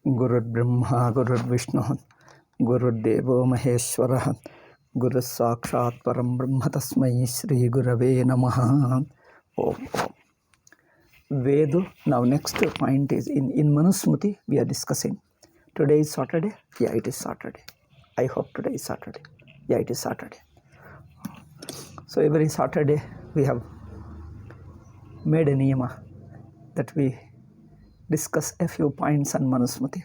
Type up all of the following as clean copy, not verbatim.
Gurur Brahma, Gurur Vishnu, Gurur Devo Maheshwara, Guru Sakshat Param Brahma Tasmai Shri Gurave Namaha. Om. Vedu. Now next point is in Manu Smriti we are discussing. Today is Saturday? Yeah, it is Saturday. I hope today is Saturday. Yeah, it is Saturday. So every Saturday we have made a niyama that we discuss a few points on Manu Smriti.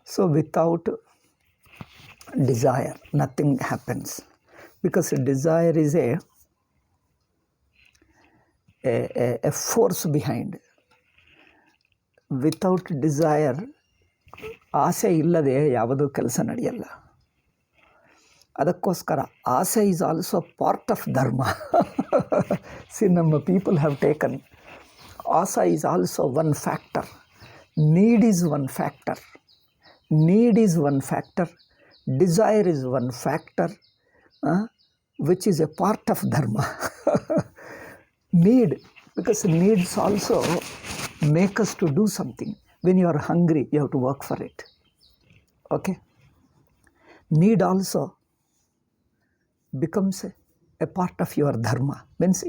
So without desire, nothing happens. Because desire is a force behind. Without desire, ಆಸೆ ಇಲ್ಲದೆ ಯಾವುದೂ ಕೆಲಸ ನಡೆಯಲ್ಲ. ಅದಕ್ಕೋಸ್ಕರ ಆಸೆ is also part of dharma. See, ನಮ್ಮ people have taken ಆಸೆ is also one factor. Need is one factor. Need is one factor. Desire is one factor, which is a part of dharma. Need, because needs also make us to do something. When you are hungry, you have to work for it. Okay? Need also becomes a part of your dharma. Means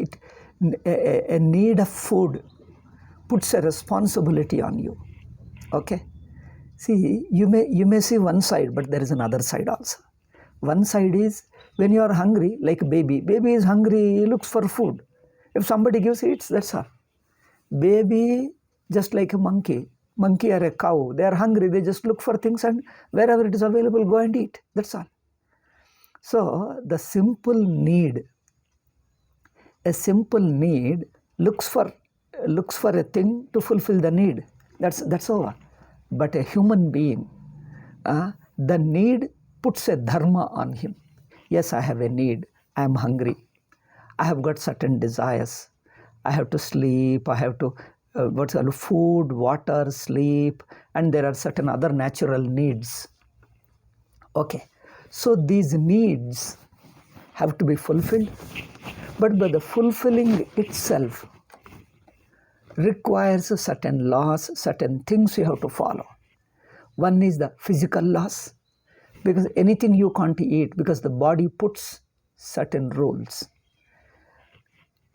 a need of food puts a responsibility on you. Okay? See, you may see one side, but there is another side also. One side is when you are hungry, like baby. Baby is hungry, he looks for food. If somebody gives it, that's all. Baby, just like a monkey or a cow, they are hungry, they just look for things and wherever it is available, go and eat. That's all. So the simple need, a simple need looks for a thing to fulfill the need. That's over. But a human being, the need puts a dharma on him. Yes, I have a need. I am hungry. I have got certain desires. I have to sleep. I have to food, water, sleep, and there are certain other natural needs. Okay, so these needs have to be fulfilled, but by the fulfilling itself requires certain laws, certain things you have to follow. One is the physical laws, because anything you can't eat, because the body puts certain rules.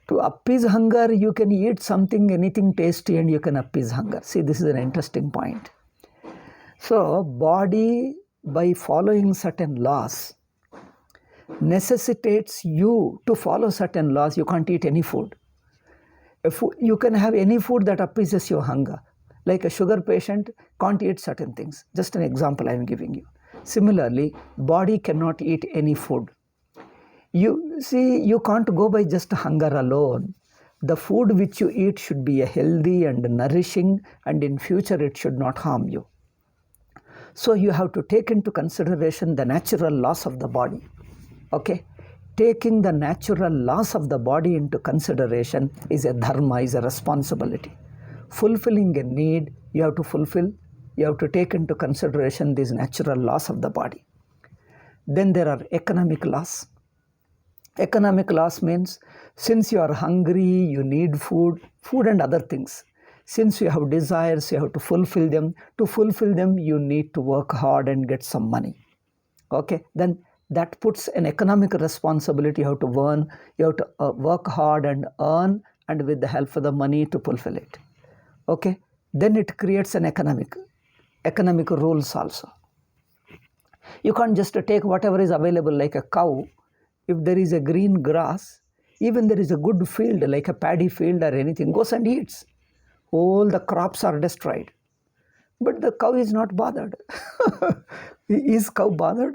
To appease hunger, you can eat something, anything tasty, and you can appease hunger. See, this is an interesting point. So, body, by following certain laws, necessitates you to follow certain laws. You can't eat any food. You can have any food that appeases your hunger. Like a sugar patient can't eat certain things. Just an example I am giving you. Similarly, body cannot eat any food. You see, you can't go by just hunger alone. The food which you eat should be healthy and nourishing, and in future it should not harm you. So you have to take into consideration the natural laws of the body. Okay? Taking the natural laws of the body into consideration is a dharma, is a responsibility. Fulfilling a need, you have to take into consideration these natural laws of the body. Then there are economic laws. Economic laws means, since you are hungry, you need food and other things. Since you have desires, you have to fulfill them. To fulfill them, you need to work hard and get some money. Okay, then that puts an economic responsibility. You have to work hard and earn, and with the help of the money to fulfill it. Okay, then it creates an economic rules also. You can't just take whatever is available, like a cow. If there is a green grass, even there is a good field, like a paddy field or anything, goes and eats. All the crops are destroyed. But the cow is not bothered. Is cow bothered?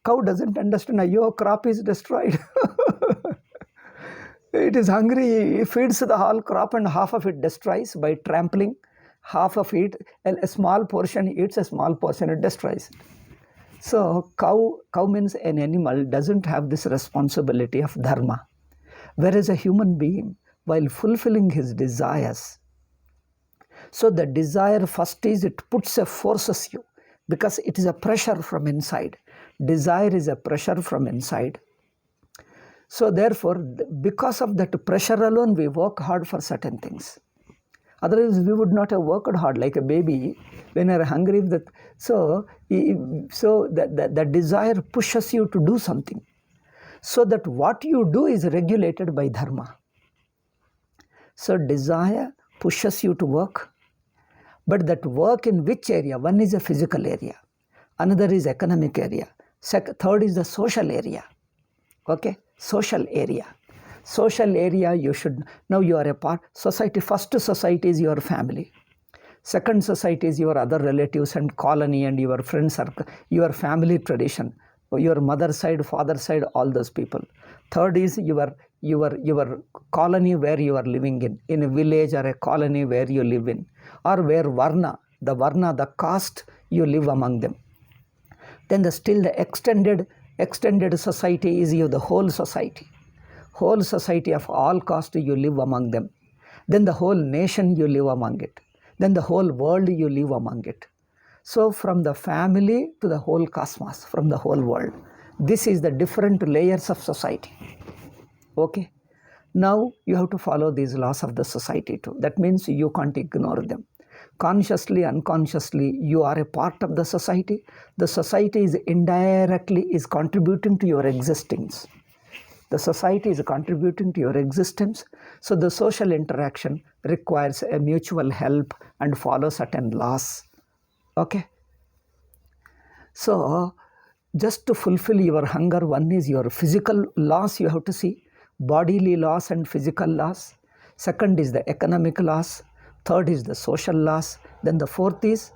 Cow doesn't understand, your crop is destroyed. It is hungry, it feeds the whole crop and half of it destroys by trampling. Half of it, a small portion eats, a small portion it destroys. So cow means an animal doesn't have this responsibility of dharma. Whereas a human being, while fulfilling his desires, so the desire first is it forces you, because it is a pressure from inside. Desire is a pressure from inside. So therefore, because of that pressure alone, we work hard for certain things. Otherwise, we would not have worked hard like a baby when you're hungry. So the desire pushes you to do something. So that what you do is regulated by dharma. So desire pushes you to work. But that work in which area? One is a physical area. Another is economic area. Third is the social area. Okay? Social area. Social area, you should, now you are a part, society, first society is your family. Second society is your other relatives and colony and your friend circle, your family tradition, your mother side, father side, all those people. Third is your colony where you are living in a village or a colony where you live in, or where the caste, you live among them. Then the extended society is the whole society. Whole society of all caste, you live among them. Then the whole nation, you live among it. Then the whole world, you live among it. So from the family to the whole cosmos, from the whole world. This is the different layers of society. Okay? Now you have to follow these laws of the society too. That means you can't ignore them. Consciously, unconsciously, you are a part of the society. The society is indirectly contributing to your existence. The society is contributing to your existence. So the social interaction requires a mutual help and follow certain laws. Okay? So just to fulfill your hunger, one is your physical laws you have to see, bodily laws and physical laws. Second is the economic laws. Third is the social laws. Then the fourth is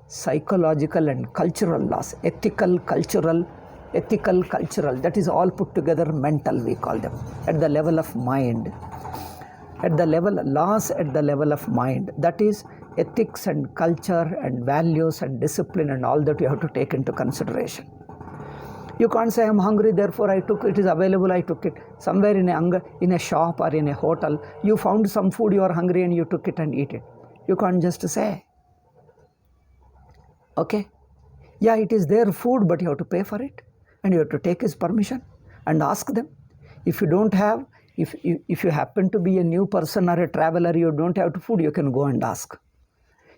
psychological and cultural laws, ethical, cultural, that is all put together, mental we call them, at the level of mind. Laws at the level of mind, that is ethics and culture and values and discipline and all that you have to take into consideration. You can't say, I'm hungry, therefore I took it, is available, I took it. Somewhere in a shop or in a hotel, you found some food, you are hungry and you took it and eat it. You can't just say. Okay? Yeah, it is their food, but you have to pay for it. And you have to take his permission and ask them. If you don't have, if you happen to be a new person or a traveler, you don't have food, you can go and ask.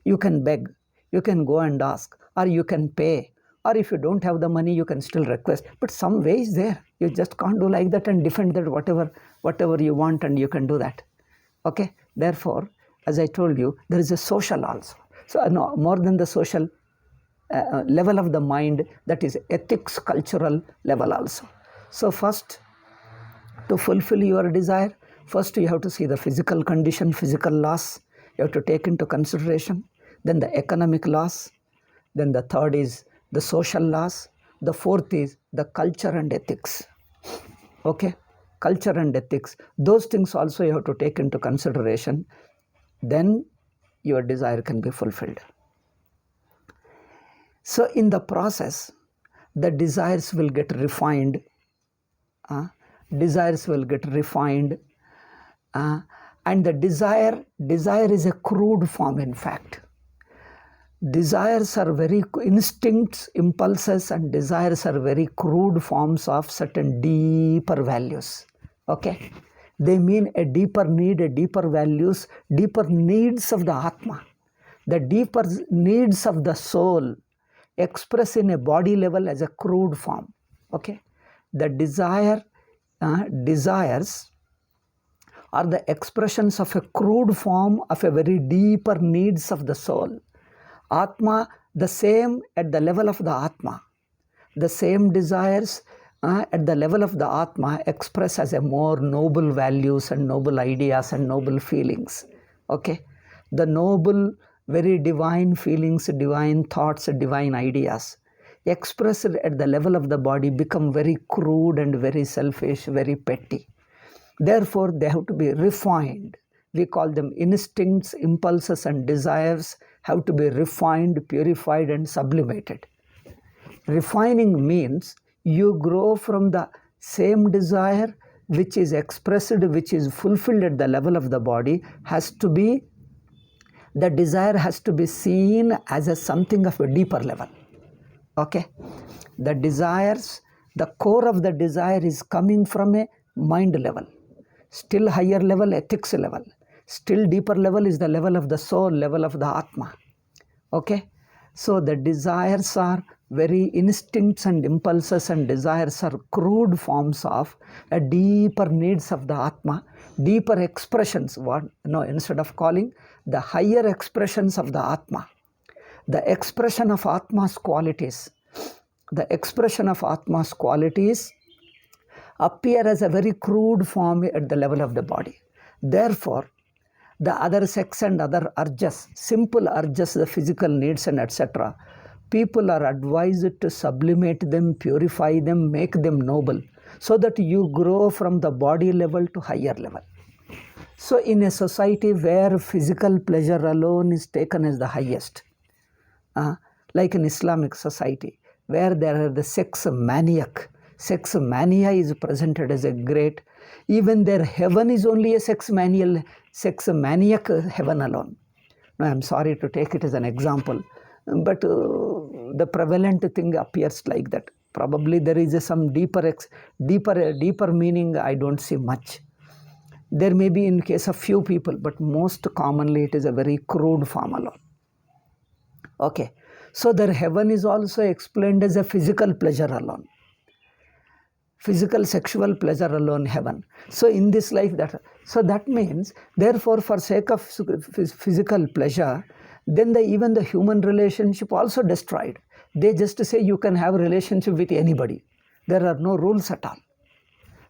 You can beg, you can go and ask, or you can pay. Or if you don't have the money, you can still request. But some way is there. You just can't do like that and defend that whatever you want, and you can do that. Okay? Therefore, as I told you, there is a social also. So no, more than the social level of the mind, that is ethics, cultural level also. So first, to fulfill your desire, first you have to see the physical condition, physical laws, you have to take into consideration. Then the economic laws. Then the third is the social laws. The fourth is the culture and ethics. Okay? Culture and ethics. Those things also you have to take into consideration. Then your desire can be fulfilled. So in the process, the desires will get refined. And the desire is a crude form, in fact. Desires are very instincts, impulses, and desires are very crude forms of certain deeper values. Okay? They mean a deeper need, a deeper values, deeper needs of the Atma. The deeper needs of the soul express in a body level as a crude form. Okay? The desires are the expressions of a crude form of a very deeper needs of the soul. Atma, the same at the level of the Atma. The same desires at the level of the Atma express as a more noble values and noble ideas and noble feelings. Okay? The noble, very divine feelings, divine thoughts, divine ideas expressed at the level of the body become very crude and very selfish, very petty. Therefore, they have to be refined. We call them instincts, impulses, and desires have to be refined, purified, and sublimated. Refining means you grow from the same desire which is expressed, which is fulfilled at the level of the body, the desire has to be seen as a something of a deeper level. Okay? The desires, the core of the desire is coming from a mind level. Still higher level, ethics level. Still deeper level is the level of the soul, level of the Atma. Okay? So the desires are very instincts and impulses, and desires are crude forms of a deeper needs of the Atma, deeper expressions. Instead of calling the higher expressions of the Atma, the expression of Atma's qualities, the expression of Atma's qualities appear as a very crude form at the level of the body. Therefore, the other sex and other urges, simple urges, the physical needs and etc., people are advised to sublimate them, purify them, make them noble, so that you grow from the body level to higher level. So in a society where physical pleasure alone is taken as the highest, like an Islamic society, where there are the sex mania is presented as a great, even their heaven is only a sex maniac heaven alone. Now, I'm sorry to take it as an example, but the prevalent thing appears like that. Probably there is some deeper meaning I don't see much. There may be in case of few people, but most commonly it is a very crude form alone. Okay, so their heaven is also explained as a physical pleasure alone. Physical sexual pleasure alone heaven. So in this life, that means, therefore, for sake of physical pleasure, then even the human relationship also destroyed. They just say you can have a relationship with anybody. There are no rules at all.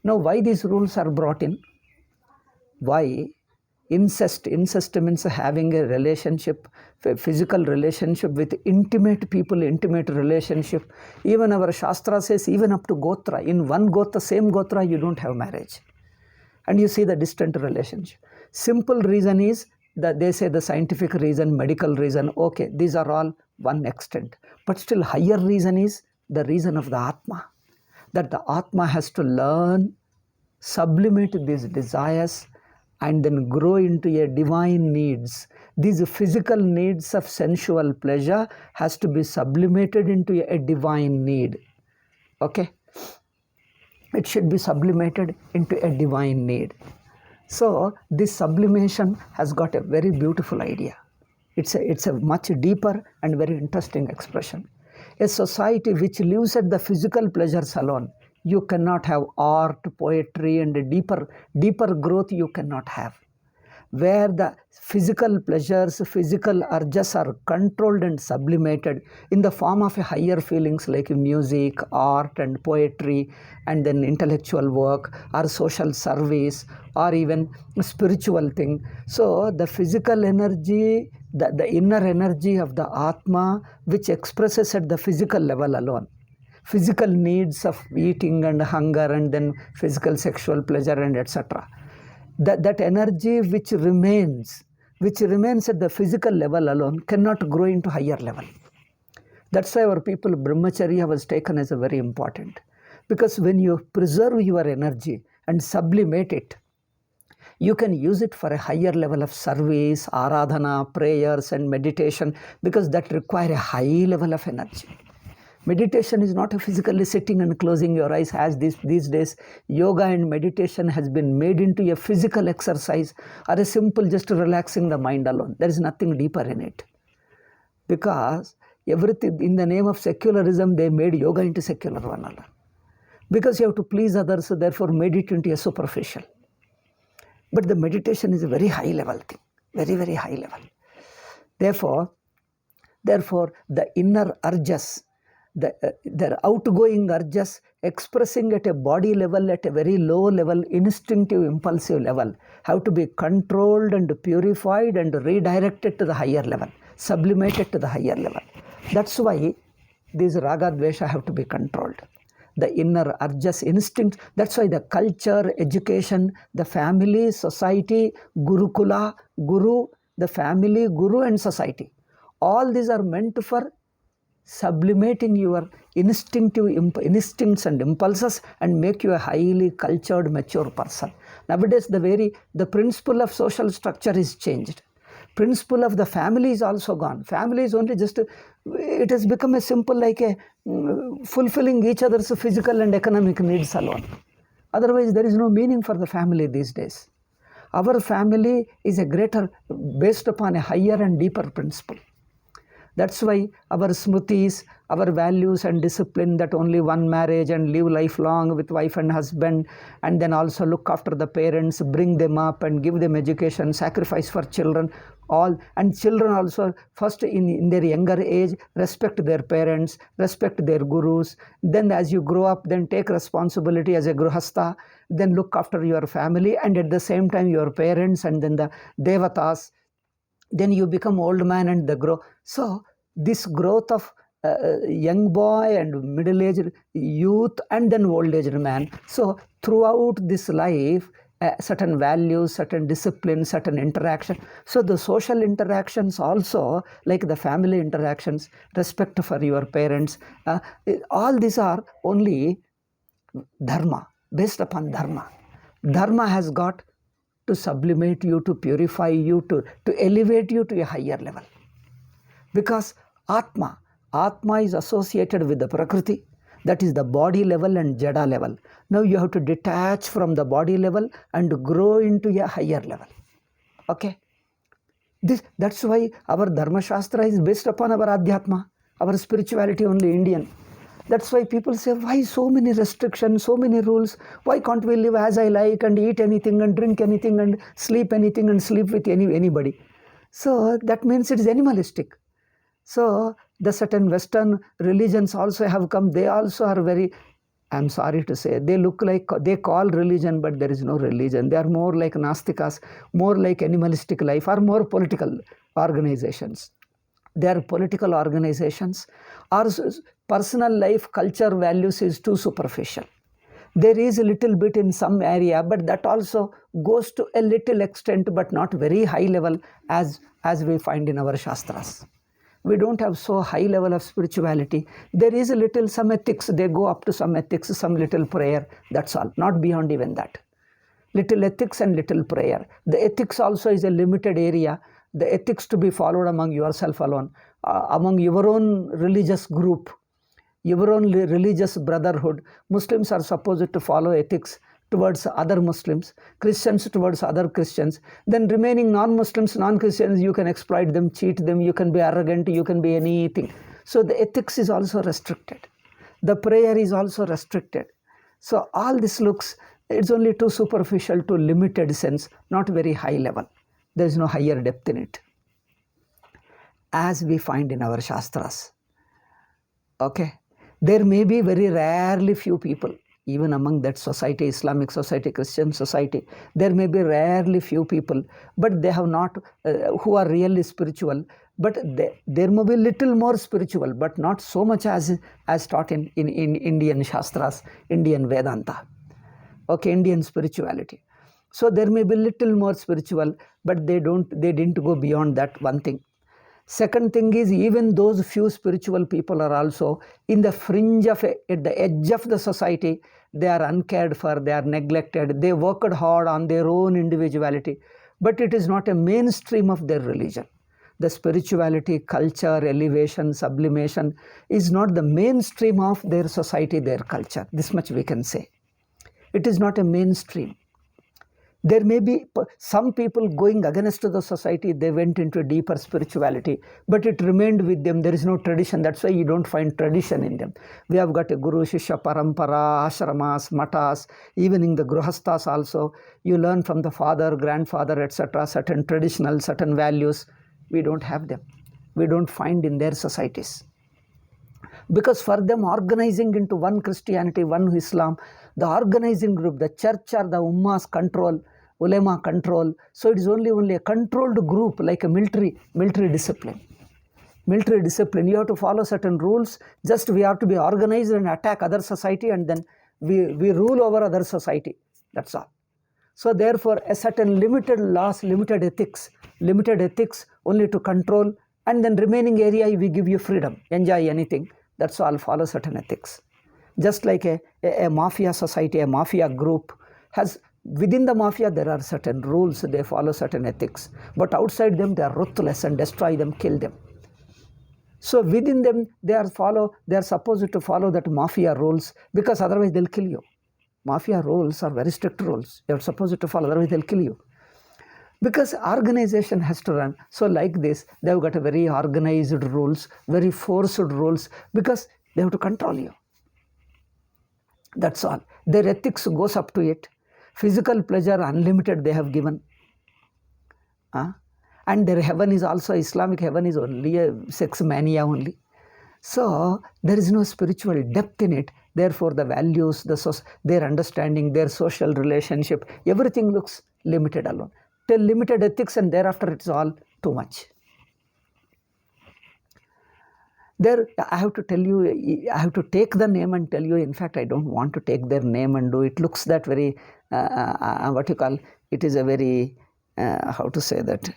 Now, why these rules are brought in? Why? Incest means having a relationship, a physical relationship with intimate people, intimate relationship. Even our Shastra says, even up to Gotra, in one Gotra, same Gotra, you don't have marriage. And you see the distant relationship. Simple reason is that they say the scientific reason, medical reason, okay, these are all one extent. But still higher reason is the reason of the Atma. That the Atma has to learn, sublimate these desires, and then grow into a divine needs. These physical needs of sensual pleasure has to be sublimated into a divine need. Okay? It should be sublimated into a divine need. So this sublimation has got a very beautiful idea. It's a much deeper and very interesting expression. A society which lives at the physical pleasures alone, you cannot have art, poetry, and deeper growth you cannot have. Where the physical pleasures, physical urges are controlled and sublimated in the form of higher feelings like music, art, and poetry, and then intellectual work, or social service, or even spiritual thing. So the physical energy, the inner energy of the Atma, which expresses at the physical level alone, physical needs of eating and hunger, and then physical sexual pleasure and etc. That energy which remains at the physical level alone cannot grow into higher level. That's why our people, brahmacharya was taken as a very important. Because when you preserve your energy and sublimate it, you can use it for a higher level of service, aradhana, prayers, and meditation, because that require a high level of energy. Meditation is not physically sitting and closing your eyes, as these days yoga and meditation has been made into a physical exercise, or a simple just relaxing the mind alone. There is nothing deeper in it. Because everything in the name of secularism, they made yoga into secular one alone. Because you have to please others, so therefore made it into a superficial. But the meditation is a very high level thing, very, very high level. Therefore, the inner urges, their outgoing urges expressing at a body level, at a very low level, instinctive, impulsive level, have to be controlled and purified and redirected to the higher level, sublimated to the higher level. That's why these raga dvesha have to be controlled. The inner urges, instinct. That's why the culture, education, the family, society, gurukula, guru, the family, guru, and society. All these are meant for sublimating your instincts and impulses and make you a highly cultured, mature person. Nowadays, the principle of social structure is changed. Principle of the family is also gone. Family is only just, it has become a simple like a fulfilling each other's physical and economic needs alone. Otherwise, there is no meaning for the family these days. Our family is a greater, based upon a higher and deeper principle. That's why our smritis, our values and discipline, that only one marriage and live lifelong with wife and husband, and then also look after the parents, bring them up and give them education, sacrifice for children, all. And children also, first in their younger age, respect their parents, respect their gurus. Then as you grow up, then take responsibility as a grihastha, then look after your family, and at the same time your parents, and then the devatas. Then you become old man and the grow. So this growth of young boy and middle-aged youth and then old-aged man. So throughout this life, certain values, certain discipline, certain interaction. So the social interactions also, like the family interactions, respect for your parents, all these are only dharma, based upon dharma. Dharma has got to sublimate you, to purify you, to elevate you to a higher level. Because Atma is associated with the Prakriti, that is the body level and Jada level. Now you have to detach from the body level and grow into a higher level. Okay? That's why our Dharma Shastra is based upon our Adhyatma, our spirituality only Indian. That's why people say, why so many restrictions, so many rules? Why can't we live as I like and eat anything and drink anything and sleep anything and sleep with anybody? So that means it is animalistic. So the certain Western religions also have come. They also are very, I'm sorry to say, they look like, they call religion, but there is no religion. They are more like Nastikas, more like animalistic life, or more political organizations. They are political organizations. Our personal life, culture, values is too superficial. There is a little bit in some area, but that also goes to a little extent, but not very high level as we find in our Shastras. We don't have so high level of spirituality. There is a little, some ethics, they go up to some ethics, some little prayer, that's all, not beyond even that. Little ethics and little prayer. The ethics also is a limited area. The ethics to be followed among yourself alone, among your own religious group, your own religious brotherhood. Muslims are supposed to follow ethics towards other Muslims, Christians towards other Christians. Then remaining non-Muslims, non-Christians, you can exploit them, cheat them, you can be arrogant, you can be anything. So the ethics is also restricted. The prayer is also restricted. So all this looks, it's only too superficial to limited sense, not very high level. There is no higher depth in it, as we find in our Shastras. Okay? There may be very rarely few people, even among that society, Islamic society, Christian society, there may be rarely few people, but they have not, who are really spiritual, but there may be little more spiritual, but not so much as taught in Indian Shastras, Indian Vedanta, okay, Indian spirituality. So there may be little more spiritual, but they didn't go beyond that, one thing. Second thing is, even those few spiritual people are also in the fringe of, at the edge of the society. They are uncared for, they are neglected, they worked hard on their own individuality, but it is not a mainstream of their religion. The spirituality, culture, elevation, sublimation is not the mainstream of their society, their culture. This much we can say. It is not a mainstream. There may be some people going against the society, they went into deeper spirituality, but it remained with them. There is no tradition. That's why you don't find tradition in them. We have got a Guru, Shishya, Parampara, Ashramas, Matas, even in the Grihasthas also. You learn from the father, grandfather, etc., certain traditional, certain values. We don't have them. We don't find in their societies. Because for them, organizing into one Christianity, one Islam, the organizing group, the church or the Ummah's control, ulema control. So it is only a controlled group, like a military discipline. Military discipline, you have to follow certain rules. Just we have to be organized and attack other society, and then we rule over other society. That's all. So therefore, a certain limited laws, limited ethics only to control, and then remaining area we give you freedom, enjoy anything. That's all, follow certain ethics. Just like a mafia society, a mafia group has, within the mafia there are certain rules, they follow certain ethics, but outside them they are ruthless and destroy them, kill them. So within them they are supposed to follow that mafia rules, because otherwise they'll kill you. Mafia rules are very strict rules. You're supposed to follow, otherwise they'll kill you. Because organization has to run. So like this, they've got a very organized rules, very forced rules, because they have to control you. That's all. Their ethics goes up to it. Physical pleasure unlimited they have given. And their heaven is also, Islamic heaven is only a sex mania only. So there is no spiritual depth in it. Therefore the values, their understanding, their social relationship, everything looks limited alone. Till limited ethics, and thereafter it's all too much. There, I have to tell you, I have to take the name and tell you, in fact, I don't want to take their name and do it. Looks that very, what you call, it is a very, how to say that,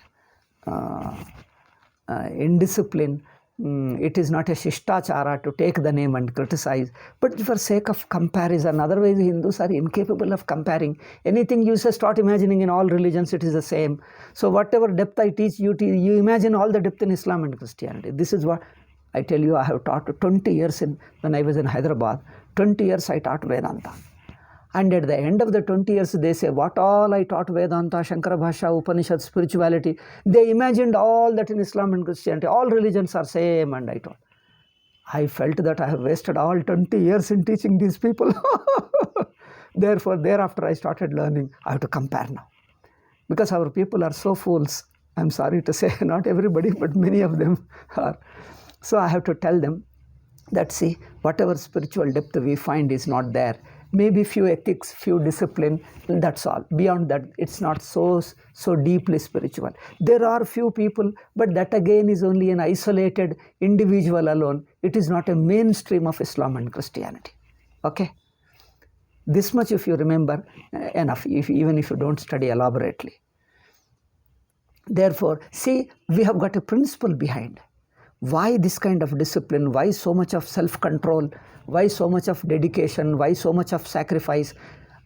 indiscipline. It is not a shishtachara to take the name and criticize, but for sake of comparison. Otherwise, Hindus are incapable of comparing. Anything you say, start imagining in all religions, it is the same. So whatever depth I teach, you imagine all the depth in Islam and Christianity. This is what I tell you. I have taught 20 years when I was in Hyderabad. 20 years I taught Vedanta. And at the end of the 20 years, they say, what all I taught Vedanta, Shankara Bhasha, Upanishad, spirituality, they imagined all that in Islam and Christianity. All religions are same, and I taught. I felt that I have wasted all 20 years in teaching these people. Therefore, thereafter I started learning. I have to compare now. Because our people are so fools. I'm sorry to say, not everybody, but many of them are. So I have to tell them that, see, whatever spiritual depth we find is not there. Maybe few ethics, few discipline, that's all. Beyond that, it's not so deeply spiritual. There are few people, but that again is only an isolated individual alone. It is not a mainstream of Islam and Christianity. Okay? This much if you remember, enough, even if you don't study elaborately. Therefore, see, we have got a principle behind. Why this kind of discipline? Why so much of self-control? Why so much of dedication? Why so much of sacrifice?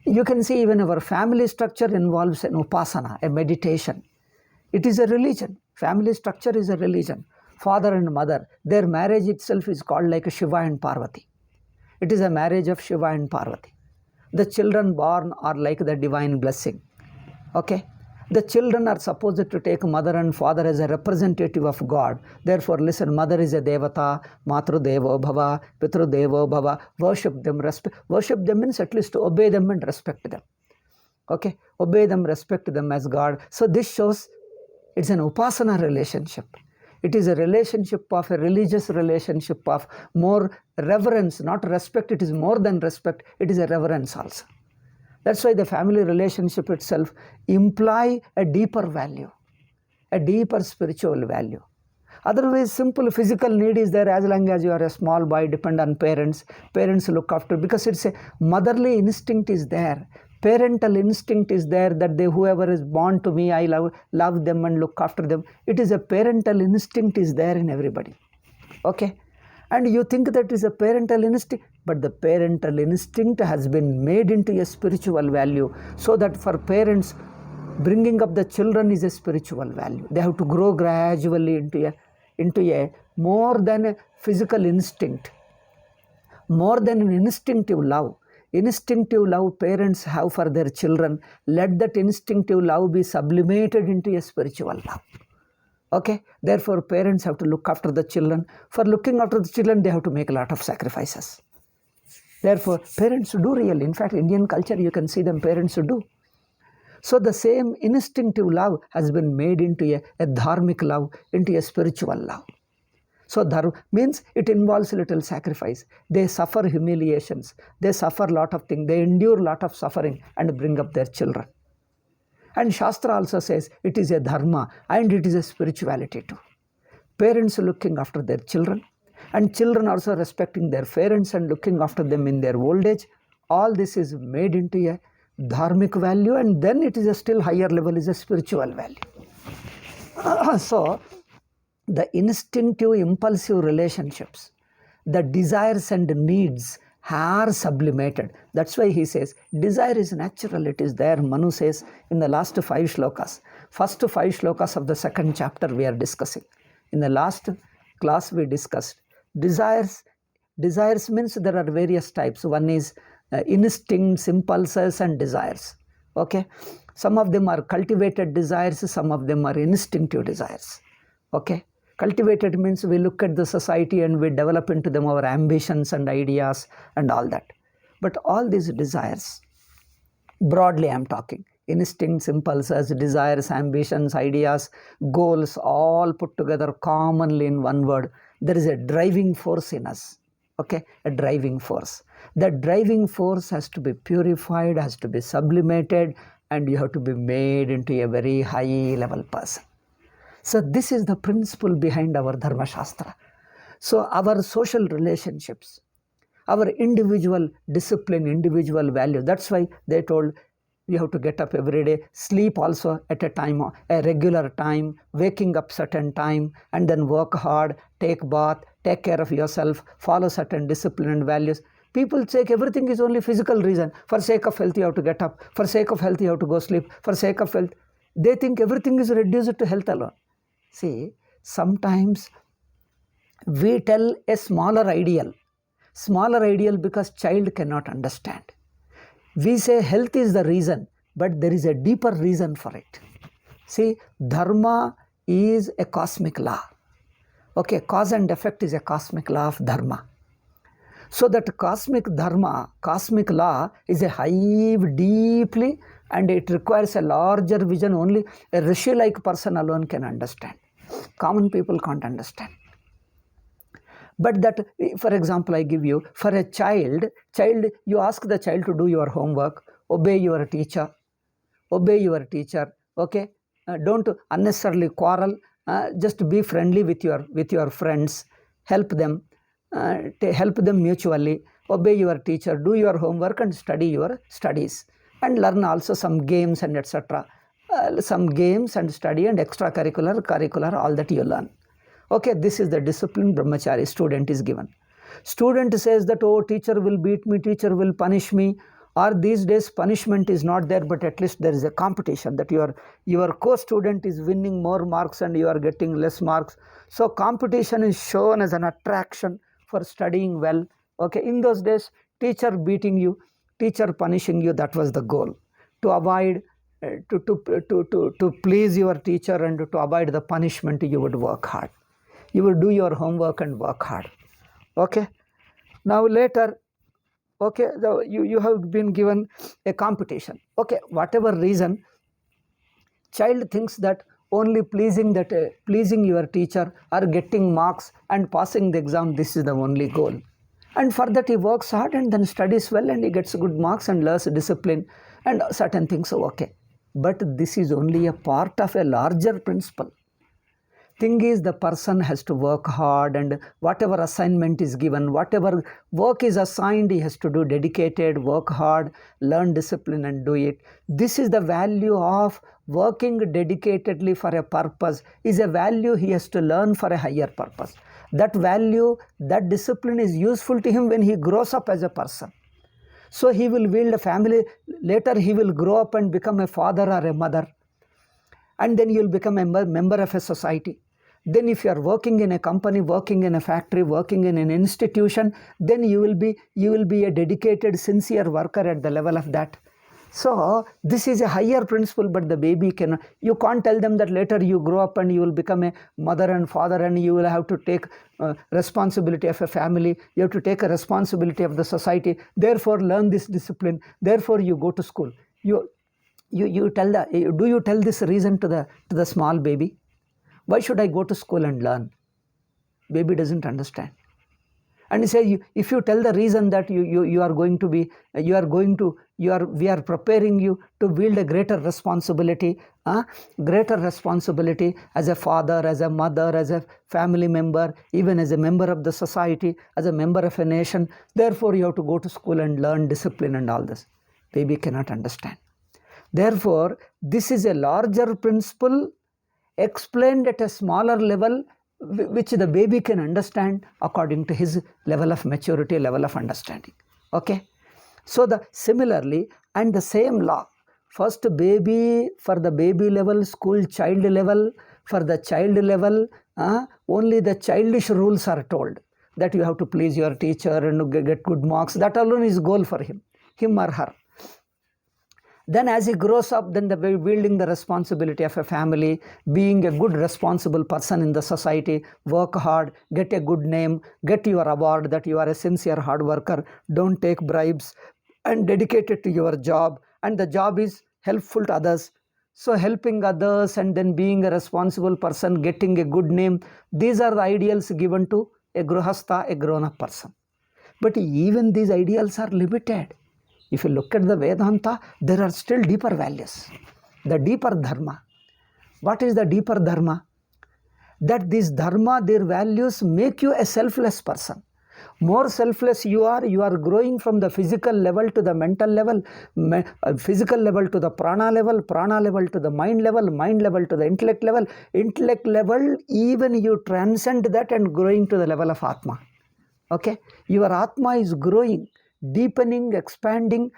You can see even our family structure involves an upasana, a meditation. It is a religion. Family structure is a religion. Father and mother, their marriage itself is called like a Shiva and Parvati. It is a marriage of Shiva and Parvati. The children born are like the divine blessing. Okay? The children are supposed to take mother and father as a representative of God. Therefore, listen, mother is a devata, matru devo bhava, pitru devo bhava. Worship them, worship them means at least to obey them and respect them. Okay? Obey them, respect them as God. So this shows it's an upasana relationship. It is a relationship of a religious relationship of more reverence, not respect. It is more than respect. It is a reverence also. That's why the family relationship itself imply a deeper value, a deeper spiritual value. Otherwise, simple physical need is there as long as you are a small boy, depend on parents. Parents look after, because it's a motherly instinct is there. Parental instinct is there that whoever is born to me, I love them and look after them. It is a parental instinct is there in everybody. Okay? And you think that is a parental instinct, but the parental instinct has been made into a spiritual value, so that for parents, bringing up the children is a spiritual value. They have to grow gradually into a more than a physical instinct, more than an instinctive love. Instinctive love parents have for their children. Let that instinctive love be sublimated into a spiritual love. Okay? Therefore, parents have to look after the children. For looking after the children, they have to make a lot of sacrifices. Therefore, parents do really. In fact, Indian culture, you can see them, parents do. So the same instinctive love has been made into a dharmic love, into a spiritual love. So dharma means it involves a little sacrifice. They suffer humiliations. They suffer a lot of things. They endure a lot of suffering and bring up their children. And Shastra also says it is a dharma and it is a spirituality too. Parents looking after their children, and children also respecting their parents and looking after them in their old age. All this is made into a dharmic value, and then it is a still higher level, is a spiritual value. So the instinctive, impulsive relationships, the desires and needs are sublimated. That's why he says, desire is natural, it is there. Manu says in the last 5 shlokas. First 5 shlokas of the 2nd chapter we are discussing. In the last class we discussed desires. Desires means there are various types. One is instincts, impulses and desires. Okay, some of them are cultivated desires, some of them are instinctive desires. Okay, cultivated means we look at the society and we develop into them our ambitions and ideas and all that. But all these desires, broadly I'm talking, instincts, impulses, desires, ambitions, ideas, goals, all put together commonly in one word. There is a driving force in us. Okay, a driving force. That driving force has to be purified, has to be sublimated, and you have to be made into a very high level person. So this is the principle behind our Dharma Shastra. So our social relationships, our individual discipline, individual value, that's why they told you have to get up every day, sleep also at a time, a regular time, waking up certain time, and then work hard, take bath, take care of yourself, follow certain discipline and values. People say everything is only physical reason. For sake of health, you have to get up. For sake of health, you have to go sleep. For sake of health, they think everything is reduced to health alone. See, sometimes we tell a smaller ideal because child cannot understand. We say health is the reason, but there is a deeper reason for it. See, dharma is a cosmic law. Okay, cause and effect is a cosmic law of dharma. So that cosmic dharma, cosmic law is a hive deeply, and it requires a larger vision. Only a rishi-like person alone can understand. Common people can't understand. But that, for example, I give you, for a child, you ask the child to do your homework, obey your teacher, okay? Don't unnecessarily quarrel, just be friendly with your friends, help them mutually, obey your teacher, do your homework and study your studies, and learn also some games and etc. Some games and study and curricular, all that you learn. Okay, this is the discipline brahmachari student is given. Student says that, oh, teacher will beat me, teacher will punish me, or these days punishment is not there, but at least there is a competition that your co-student is winning more marks and you are getting less marks. So competition is shown as an attraction for studying well. Okay, in those days, teacher beating you, teacher punishing you, that was the goal. To avoid, to please your teacher and to avoid the punishment, you would work hard. You will do your homework and work hard. Okay. Now later, okay, you have been given a competition. Okay, whatever reason, child thinks that only pleasing your teacher or getting marks and passing the exam, this is the only goal. And for that he works hard and then studies well and he gets good marks and learns discipline and certain things. So okay, but this is only a part of a larger principle. Thing is, the person has to work hard, and whatever assignment is given, whatever work is assigned, he has to do dedicated, work hard, learn discipline and do it. This is the value of working dedicatedly for a purpose, is a value he has to learn for a higher purpose. That value, that discipline is useful to him when he grows up as a person. So he will build a family, later he will grow up and become a father or a mother, and then you will become a member of a society. Then if you are working in a company, working in a factory, working in an institution, then you will be a dedicated, sincere worker at the level of that. So this is a higher principle, but the baby cannot. You can't tell them that later you grow up and you will become a mother and father and you will have to take responsibility of a family. You have to take a responsibility of the society. Therefore, learn this discipline. Therefore, you go to school. Do you tell this reason to the small baby? Why should I go to school and learn? Baby doesn't understand. And he says, if you tell the reason that we are preparing you to build a greater responsibility as a father, as a mother, as a family member, even as a member of the society, as a member of a nation. Therefore, you have to go to school and learn discipline and all this. Baby cannot understand. Therefore, this is a larger principle explained at a smaller level, which the baby can understand according to his level of maturity, level of understanding. Okay. So similarly, and the same law, first baby, for the baby level, school child level, for the child level, only the childish rules are told, that you have to please your teacher and get good marks. That alone is goal for him. him or her. Then as he grows up, then wielding the responsibility of a family, being a good responsible person in the society, work hard, get a good name, get your award that you are a sincere hard worker, don't take bribes, and dedicated to your job, and the job is helpful to others. So helping others and then being a responsible person, getting a good name, these are the ideals given to a grihastha, a grown-up person. But even these ideals are limited. If you look at the Vedanta, there are still deeper values, the deeper dharma. What is the deeper dharma? That this dharma, their values make you a selfless person. More selfless you are growing from the physical level to the mental level, physical level to the prana level to the mind level to the intellect level, even you transcend that and growing to the level of Atma. Okay, your Atma is growing, deepening, expanding.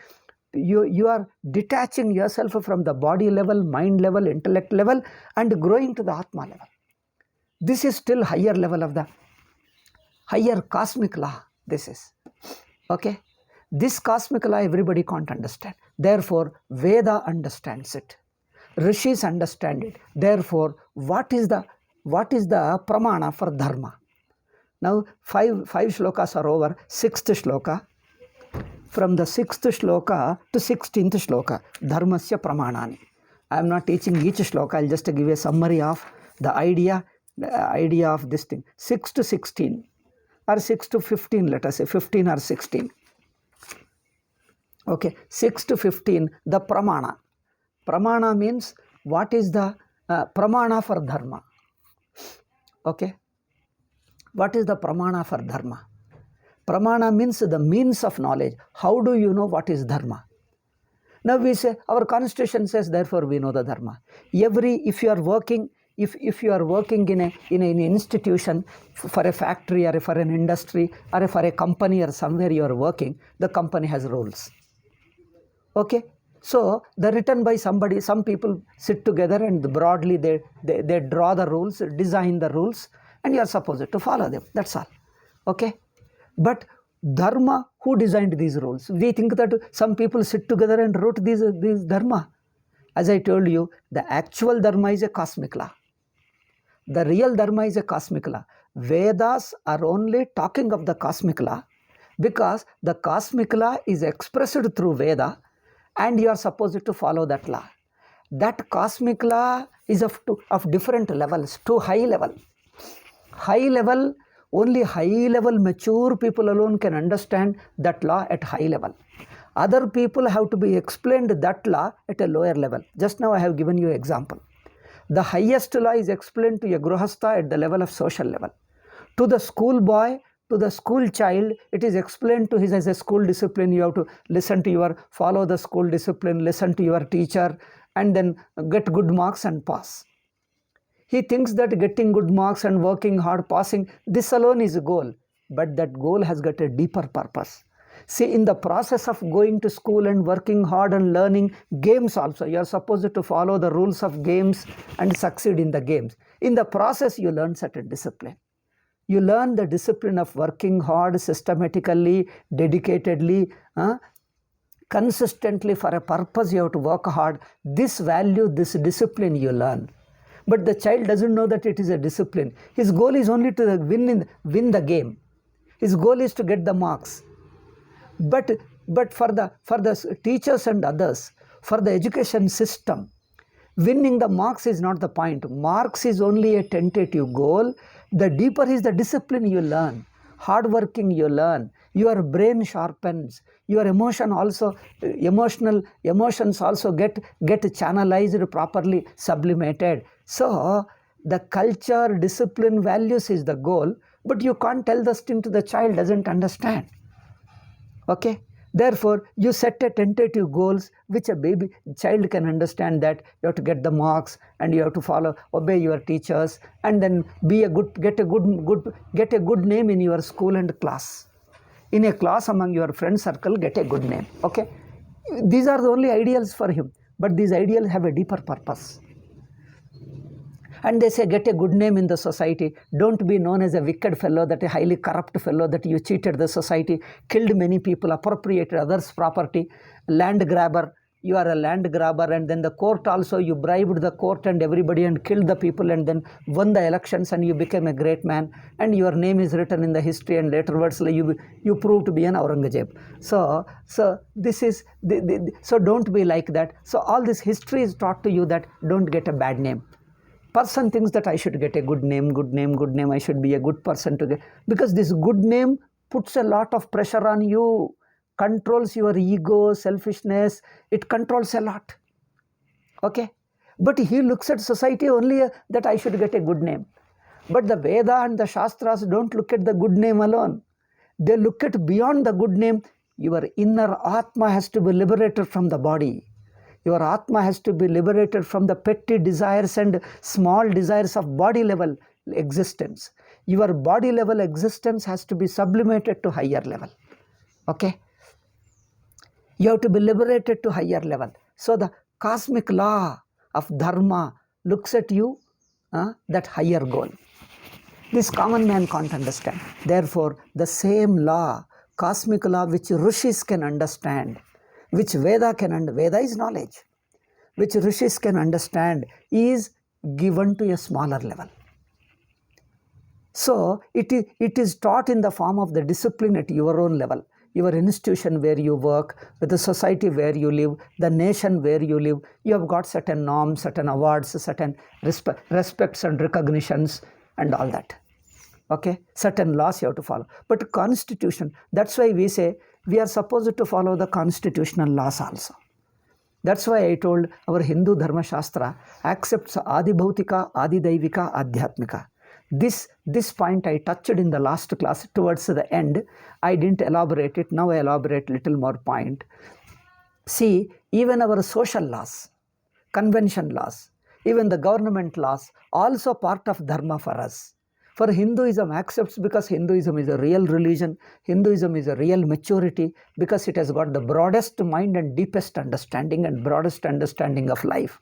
You are detaching yourself from the body level, mind level, intellect level, and growing to the Atma level. This is still higher level of the higher cosmic law. This is okay. This cosmic law everybody can't understand. Therefore, Veda understands it. Rishis understand it. Therefore, what is the pramana for dharma? Now, five shlokas are over. 6th shloka. From the 6th shloka to 16th shloka, dharmasya pramanani. I am not teaching each shloka. I'll just give a summary of the idea of this thing. 6 to 16 or 6 to 15, let us say 15 or 16. Okay, 6 to 15, the pramana. Pramana means what is the pramana for dharma. Okay, what is the pramana for dharma? Pramana means the means of knowledge. How do you know what is dharma? Now we say, our constitution says, therefore we know the dharma. If you are working, if you are working in an institution, for a factory or for an industry or for a company or somewhere you are working, the company has rules. Okay, so they're written by somebody. Some people sit together and broadly they draw the rules, design the rules, and you are supposed to follow them. That's all. Okay. But dharma, who designed these rules? We think that some people sit together and wrote these dharma. As I told you, the actual dharma is a cosmic law. The real dharma is a cosmic law. Vedas are only talking of the cosmic law because the cosmic law is expressed through Veda and you are supposed to follow that law. That cosmic law is of different levels, to high level. High level, only high level mature people alone can understand that law at high level. Other people have to be explained that law at a lower level. Just now I have given you an example. The highest law is explained to a grihastha at the level of social level. To the school boy, to the school child, it is explained to his as a school discipline. You have to follow the school discipline, listen to your teacher, and then get good marks and pass. He thinks that getting good marks and working hard, passing, this alone is a goal. But that goal has got a deeper purpose. See, in the process of going to school and working hard and learning games also, you are supposed to follow the rules of games and succeed in the games. In the process, you learn certain discipline. You learn the discipline of working hard, systematically, dedicatedly, consistently for a purpose. You have to work hard. This value, this discipline you learn. But the child doesn't know that it is a discipline. His goal is only to win the game. His goal is to get the marks. But for the teachers and others, for the education system, winning the marks is not the point. Marks is only a tentative goal. The deeper is the discipline you learn, hard working you learn, your brain sharpens, your emotions also get channelized properly, sublimated. So the culture, discipline, values is the goal, but you can't tell this thing to the child, doesn't understand. Okay, therefore you set a tentative goals which a child can understand, that you have to get the marks and you have to obey your teachers, and then get a good name in your school and class. In a class among your friend circle, get a good name. Okay, these are the only ideals for him, but these ideals have a deeper purpose. And they say, get a good name in the society. Don't be known as a wicked fellow, that a highly corrupt fellow, that you cheated the society, killed many people, appropriated others' property, land grabber. You are a land grabber, and then the court also, you bribed the court and everybody and killed the people and then won the elections and you became a great man and your name is written in the history and laterwards you prove to be an Aurangzeb. So this is, so don't be like that. So all this history is taught to you that don't get a bad name. Person thinks that I should get a good name, I should be a good person to get, because this good name puts a lot of pressure on you, controls your ego, selfishness, it controls a lot. Okay? But he looks at society only that I should get a good name. But the Veda and the Shastras don't look at the good name alone. They look at beyond the good name. Your inner Atma has to be liberated from the body. Your Atma has to be liberated from the petty desires and small desires of body level existence. Your body level existence has to be sublimated to higher level. Okay? You have to be liberated to higher level. So the cosmic law of dharma looks at you, that higher goal. This common man can't understand. Therefore, the same law, cosmic law, which rishis can understand, which Veda can understand, Veda is knowledge, which rishis can understand, is given to a smaller level. So it is taught in the form of the discipline at your own level. Your institution where you work, with the society where you live, the nation where you live, you have got certain norms, certain awards, certain respects and recognitions and all that. Okay? Certain laws you have to follow. But constitution, that's why we say we are supposed to follow the constitutional laws also. That's why I told our Hindu Dharma Shastra accepts Adi Bhautika, Adi Daivika, Adhyatmika. This point I touched in the last class towards the end. I didn't elaborate it. Now I elaborate little more point. See, even our social laws, convention laws, even the government laws, also part of dharma for us. For Hinduism accepts because Hinduism is a real religion. Hinduism is a real maturity because it has got the broadest mind and deepest understanding and broadest understanding of life.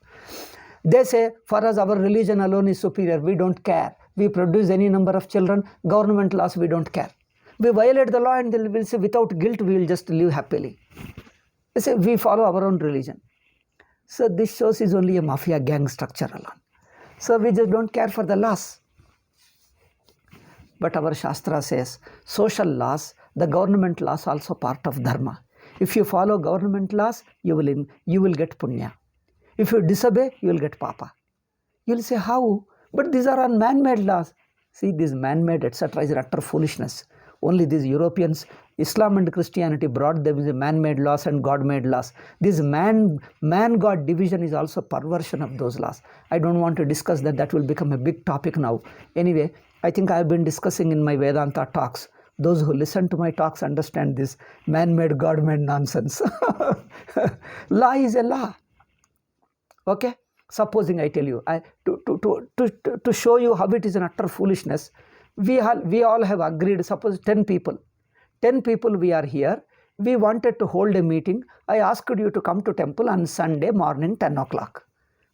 They say, for us, our religion alone is superior. We don't care. We produce any number of children. Government laws, we don't care. We violate the law and then we'll say, without guilt, we will just live happily. They say, we follow our own religion. So this shows is only a mafia gang structure alone. So we just don't care for the laws. But our Shastra says, social laws, the government laws also part of dharma. If you follow government laws, you will get punya. If you disobey, you will get papa. You will say, how? But these are all man-made laws. See, this man-made, etc. is utter foolishness. Only these Europeans, Islam and Christianity brought them the man-made laws and God-made laws. This man-God division is also perversion of those laws. I don't want to discuss that. That will become a big topic now. Anyway, I think I have been discussing in my Vedanta talks. Those who listen to my talks understand this man-made, God-made nonsense. Law is a law. Okay? Supposing I tell you, to show you how it is an utter foolishness, we all have agreed, suppose 10 people we are here, we wanted to hold a meeting, I asked you to come to temple on Sunday morning 10 o'clock.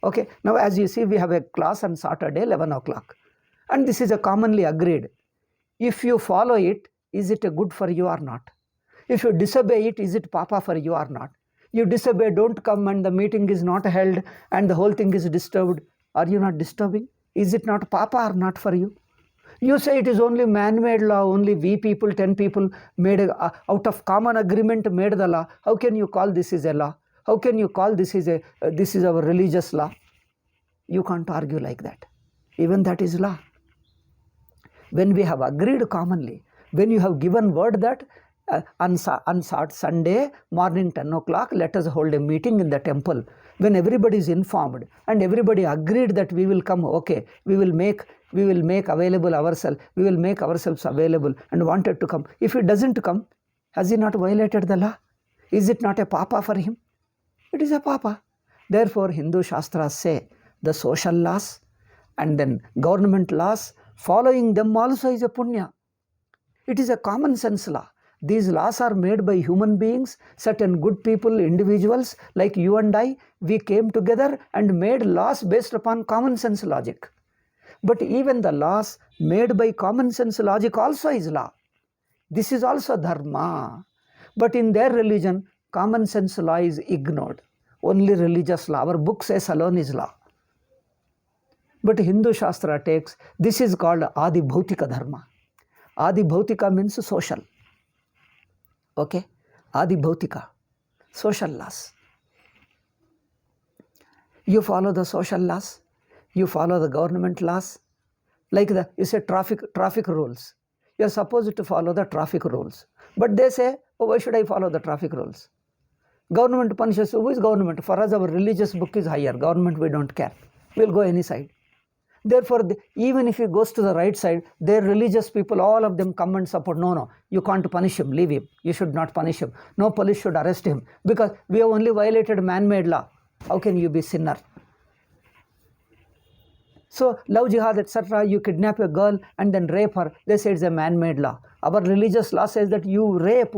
Okay, now as you see, we have a class on Saturday 11 o'clock. And this is a commonly agreed. If you follow it, is it a good for you or not? If you disobey it, is it papa for you or not? You disobey, don't come, and the meeting is not held and the whole thing is disturbed. Are you not disturbing? Is it not papa or not for you? You say it is only man-made law, only we people, 10 people made out of common agreement made the law. How can you call this is a law? How can you call this is our religious law? You can't argue like that. Even that is law. When we have agreed commonly, when you have given word that on Sunday morning 10 o'clock, let us hold a meeting in the temple. When everybody is informed and everybody agreed that we will come, okay, we will make available ourselves, we will make ourselves available and wanted to come. If he doesn't come, has he not violated the law? Is it not a papa for him? It is a papa. Therefore, Hindu Shastras say the social laws and then government laws, following them also is a punya. It is a common sense law. These laws are made by human beings, certain good people, individuals like you and I. We came together and made laws based upon common sense logic. But even the laws made by common sense logic also is law. This is also dharma. But in their religion, common sense law is ignored. Only religious law. Our book says alone is law. But Hindu Shastra takes, this is called Adi Bhautika Dharma. Adi Bhautika means social. Okay? Adi Bhautika, social laws. You follow the social laws, you follow the government laws, like you say traffic rules. You are supposed to follow the traffic rules. But they say, oh, why should I follow the traffic rules? Government punishes. Who is government? For us, our religious book is higher. Government, we don't care. We'll go any side. Therefore, even if he goes to the right side, their religious people, all of them come and support. No, you can't punish him. Leave him. You should not punish him. No police should arrest him because we have only violated man-made law. How can you be sinner? So, love jihad, etc. You kidnap a girl and then rape her. They say it's a man-made law. Our religious law says that you rape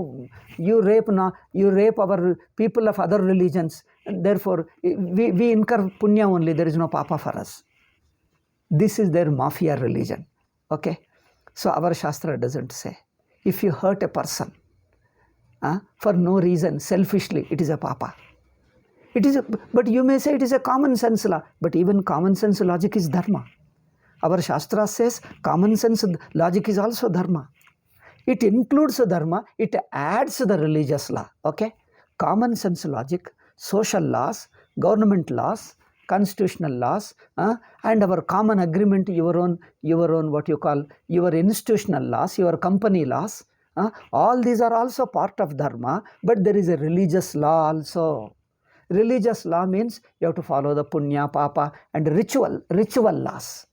our people of other religions. And therefore, we incur punya only. There is no papa for us. This is their mafia religion. Okay? So our Shastra doesn't say. If you hurt a person for no reason, selfishly, it is a papa. But you may say it is a common sense law. But even common sense logic is dharma. Our Shastra says common sense logic is also dharma. It includes the dharma. It adds the religious law. Okay? Common sense logic, social laws, government laws, constitutional laws, and our common agreement, your own what you call your institutional laws, your company laws, all these are also part of dharma, but there is a religious law also. Religious law means you have to follow the punya, papa, and ritual laws.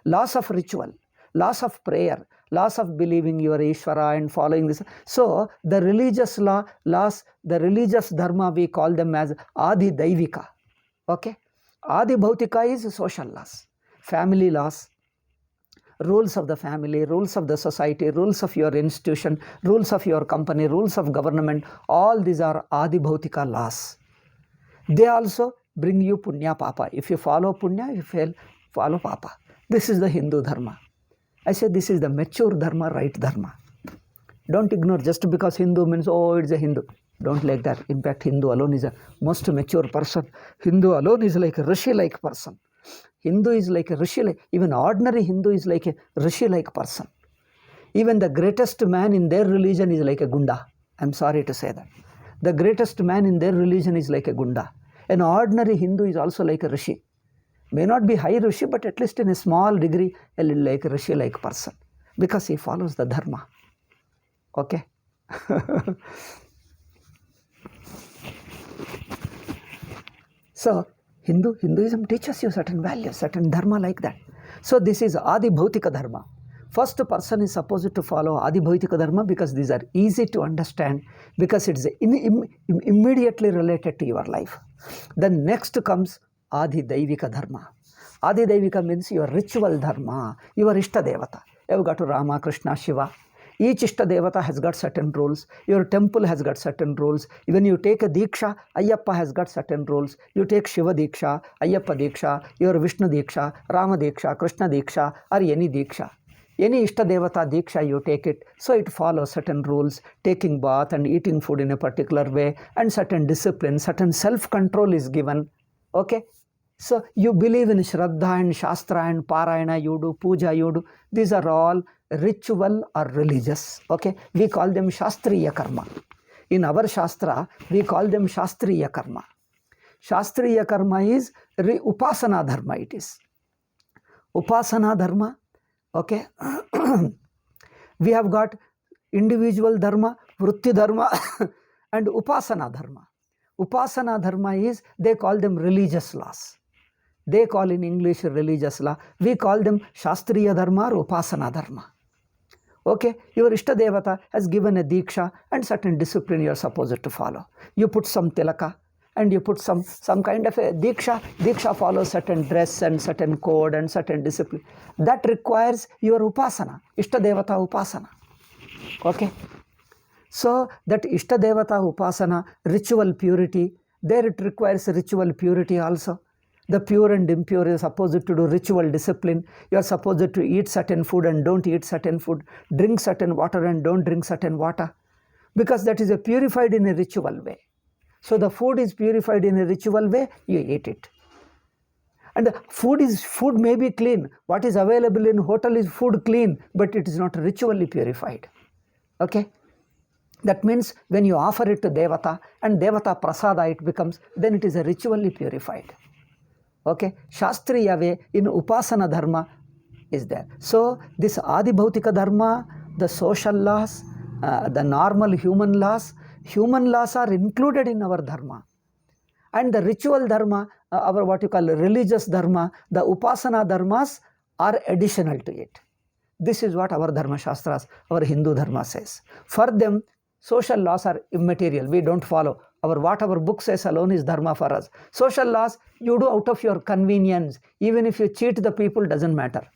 Laws of ritual, laws of prayer, laws of believing your Ishvara and following this. So the religious laws, the religious dharma, we call them as Adi Daivika. Okay? Adi Bhautika is social laws, family laws, rules of the family, rules of the society, rules of your institution, rules of your company, rules of government. All these are Adi Bhautika laws. They also bring you punya, papa. If you follow punya, if you fail, follow papa. This is the Hindu dharma. I say this is the mature dharma, right dharma. Don't ignore just because Hindu means, oh, it's a Hindu. Don't like that. In fact, Hindu alone is a most mature person. Hindu alone is like a Rishi-like person. Hindu is like a Rishi, even ordinary Hindu is like a Rishi-like person. Even the greatest man in their religion is like a Gunda. I'm sorry to say that. The greatest man in their religion is like a Gunda. An ordinary Hindu is also like a Rishi. May not be high Rishi, but at least in a small degree, a little like a Rishi-like person. Because he follows the dharma. Okay? So, Hinduism teaches you certain values, certain dharma like that. So, this is Adi Bhautika Dharma. First person is supposed to follow Adi Bhautika Dharma because these are easy to understand, because it is immediately related to your life. Then next comes Adi Daivika Dharma. Adi Daivika means your ritual dharma, your Ishta Devata. You have got to Rama, Krishna, Shiva. Each Ishta Devata has got certain rules. Your temple has got certain rules. When you take a Diksha, Ayyappa has got certain rules. You take Shiva Diksha, Ayyappa Diksha, your Vishnu Diksha, Rama Diksha, Krishna Diksha, or any Diksha. Any Ishta Devata Diksha, you take it. So it follows certain rules, taking bath and eating food in a particular way, and certain discipline, certain self-control is given. Okay? So you believe in Shraddha and Shastra and Parayana, you do Puja, you do. These are all ritual or religious. Okay? We call them Shastriya Karma. In our Shastra, we call them Shastriya Karma. Shastriya Karma is Upasana Dharma, it is. Upasana Dharma, okay? We have got individual Dharma, Vritti Dharma, and Upasana Dharma. Upasana Dharma is, they call them religious laws. They call in English religious law. We call them Shastriya Dharma or Upasana Dharma. Okay, your Ishta Devata has given a Diksha and certain discipline you are supposed to follow. You put some tilaka and you put some kind of a Diksha. Diksha follows certain dress and certain code and certain discipline. That requires your Upasana, Ishta Devata Upasana. Okay. So that Ishta Devata Upasana, ritual purity, there it requires ritual purity also. The pure and impure is supposed to do ritual discipline. You are supposed to eat certain food and don't eat certain food, drink certain water and don't drink certain water, because that is purified in a ritual way. So the food is purified in a ritual way, you eat it. And food may be clean. What is available in hotel is food clean, but it is not ritually purified. Okay? That means when you offer it to Devata and Devata prasada it becomes, then it is a ritually purified. Okay? Shastriya way in Upasana dharma is there. So this Adi Bhautika dharma, the social laws, the normal human laws are included in our dharma. And the ritual dharma, our what you call religious dharma, the Upasana dharmas are additional to it. This is what our Dharma Shastras, our Hindu Dharma says. For them, social laws are immaterial. We don't follow. What our book says alone is Dharma for us. Social laws, you do out of your convenience. Even if you cheat the people, doesn't matter.